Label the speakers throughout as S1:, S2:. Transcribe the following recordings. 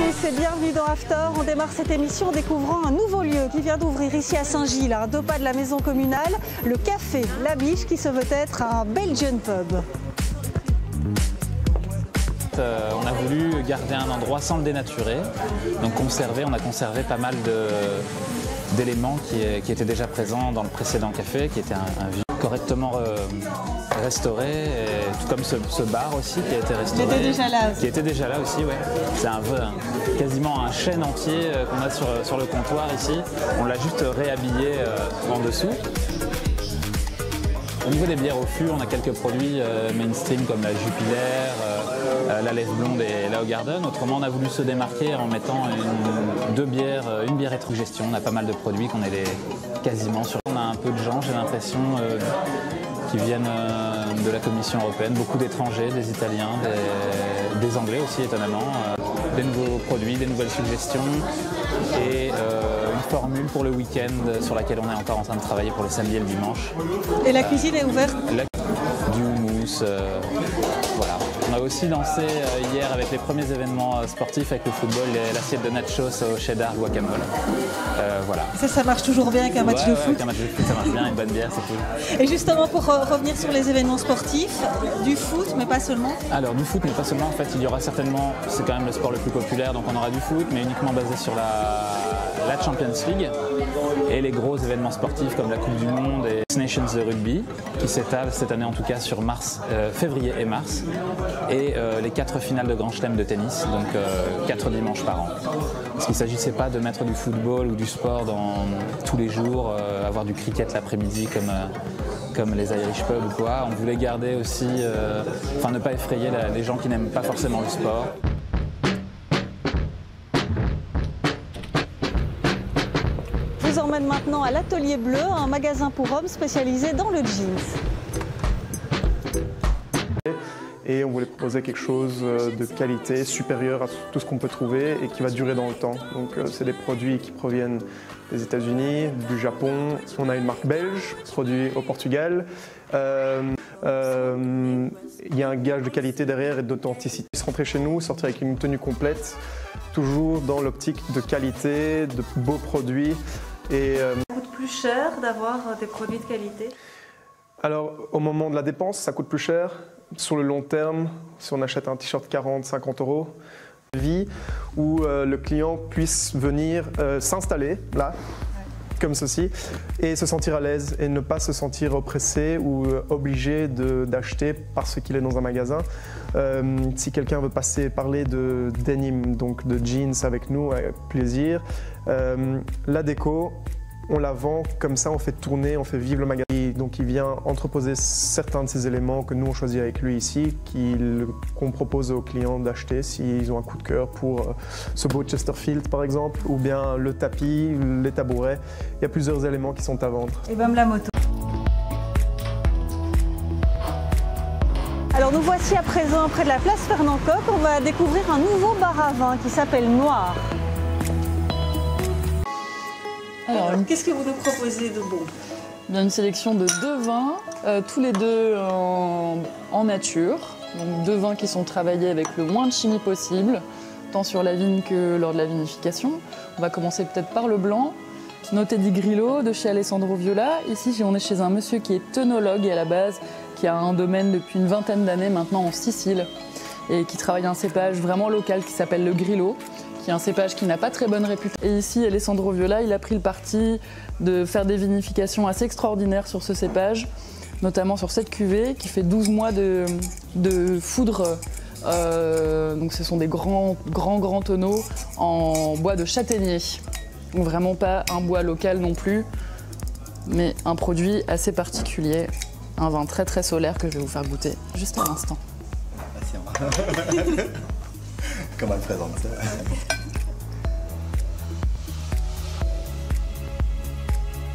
S1: tous et bienvenue dans After. On démarre cette émission en découvrant un nouveau lieu qui vient d'ouvrir ici à Saint-Gilles, à 2 pas de la maison communale, le Café La Biche qui se veut être un Belgian pub.
S2: On a voulu garder un endroit sans le dénaturer, donc on a conservé pas mal d'éléments qui étaient déjà présents dans le précédent café, qui était un vieux correctement restauré, et tout comme ce bar aussi qui a été restauré.
S1: Qui était déjà là aussi.
S2: Qui était déjà là aussi, ouais. C'est quasiment un chêne entier qu'on a sur le comptoir ici. On l'a juste réhabillé en dessous. Au niveau des bières au fût, on a quelques produits mainstream comme la Jupiler, la Lève Blonde et la Hoegaarden. Autrement, on a voulu se démarquer en mettant une bière rétrogestion. On a pas mal de produits qu'on est quasiment sur. On a un peu de gens, j'ai l'impression, qui viennent de la Commission européenne, beaucoup d'étrangers, des Italiens, des Anglais aussi étonnamment, des nouveaux produits, des nouvelles suggestions et une formule pour le week-end sur laquelle on est encore en train de travailler pour le samedi et le dimanche.
S1: Et la cuisine est ouverte?
S2: Du houmous, voilà. On a aussi lancé hier avec les premiers événements sportifs avec le football l'assiette de nachos au cheddar guacamole. Voilà.
S1: Ça marche toujours bien avec un match de foot?
S2: Avec un match de foot, ça marche bien, une bonne bière, c'est cool.
S1: Et justement, pour revenir sur les événements sportifs, du foot, mais pas seulement?
S2: Alors, du foot, mais pas seulement. En fait, il y aura certainement, c'est quand même le sport le plus populaire, donc on aura du foot, mais uniquement basé sur la Champions League et les gros événements sportifs comme la Coupe du Monde et Nations de rugby, qui s'étalent cette année en tout cas sur février et mars, et les 4 finales de Grand Chelem de tennis, donc 4 dimanches par an. Parce qu'il ne s'agissait pas de mettre du football ou du sport tous les jours, avoir du cricket l'après-midi comme les Irish pubs ou quoi. On voulait garder aussi, ne pas effrayer les gens qui n'aiment pas forcément le sport.
S1: Je vous emmène maintenant à l'Atelier Bleu, un magasin pour hommes spécialisé dans le jeans.
S3: Et on voulait proposer quelque chose de qualité supérieure à tout ce qu'on peut trouver et qui va durer dans le temps. Donc c'est des produits qui proviennent des États-Unis, du Japon. On a une marque belge, produit au Portugal. Il y a un gage de qualité derrière et d'authenticité. Se rentrer chez nous, sortir avec une tenue complète, toujours dans l'optique de qualité, de beaux produits.
S1: Ça coûte plus cher d'avoir des produits de qualité?
S3: Alors, au moment de la dépense, ça coûte plus cher. Sur le long terme, si on achète un t-shirt 40-50 €, vie où le client puisse venir s'installer là, comme ceci, et se sentir à l'aise et ne pas se sentir oppressé ou obligé d'acheter parce qu'il est dans un magasin. Si quelqu'un veut parler de denim, donc de jeans avec nous, avec plaisir. La déco, on la vend comme ça, on fait tourner, on fait vivre le magasin. Donc il vient entreposer certains de ces éléments que nous on choisit avec lui ici, qu'on propose aux clients d'acheter s'ils ont un coup de cœur pour ce beau Chesterfield par exemple, ou bien le tapis, les tabourets. Il y a plusieurs éléments qui sont à vendre.
S1: Et même la moto. Alors nous voici à présent près de la place Fernand Coq. On va découvrir un nouveau bar à vin qui s'appelle Noir. Alors, qu'est-ce que vous nous proposez de bon?
S4: Bien, une sélection de 2 vins, tous les deux en nature. Donc 2 vins qui sont travaillés avec le moins de chimie possible, tant sur la vigne que lors de la vinification. On va commencer peut-être par le blanc. Noté di Grillo de chez Alessandro Viola. Ici, on est chez un monsieur qui est œnologue à la base, qui a un domaine depuis une vingtaine d'années maintenant en Sicile et qui travaille un cépage vraiment local qui s'appelle le Grillo, qui est un cépage qui n'a pas très bonne réputation. Et ici, Alessandro Viola, il a pris le parti de faire des vinifications assez extraordinaires sur ce cépage, notamment sur cette cuvée qui fait 12 mois de foudre. Donc ce sont des grands tonneaux en bois de châtaignier. Donc vraiment pas un bois local non plus, mais un produit assez particulier. Un vin très très solaire que je vais vous faire goûter juste à l'instant.
S5: Comment elle présente ça?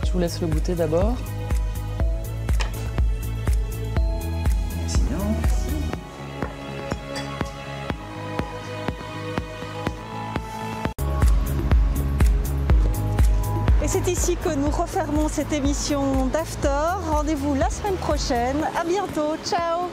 S4: Je vous laisse le goûter d'abord.
S5: Merci bien.
S1: Et c'est ici que nous refermons cette émission d'After. Rendez-vous la semaine prochaine. À bientôt. Ciao.